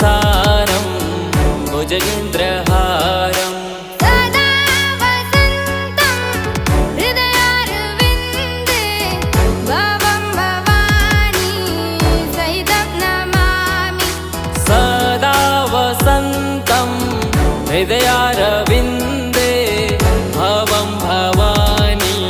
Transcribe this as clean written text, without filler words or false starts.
सारं भुजगेन्द्रहारम् सदा वसन्तं हृदयारविन्दे भवं भवानी सहितं नमामि। सदा वसन्तं हृदयारविन्दे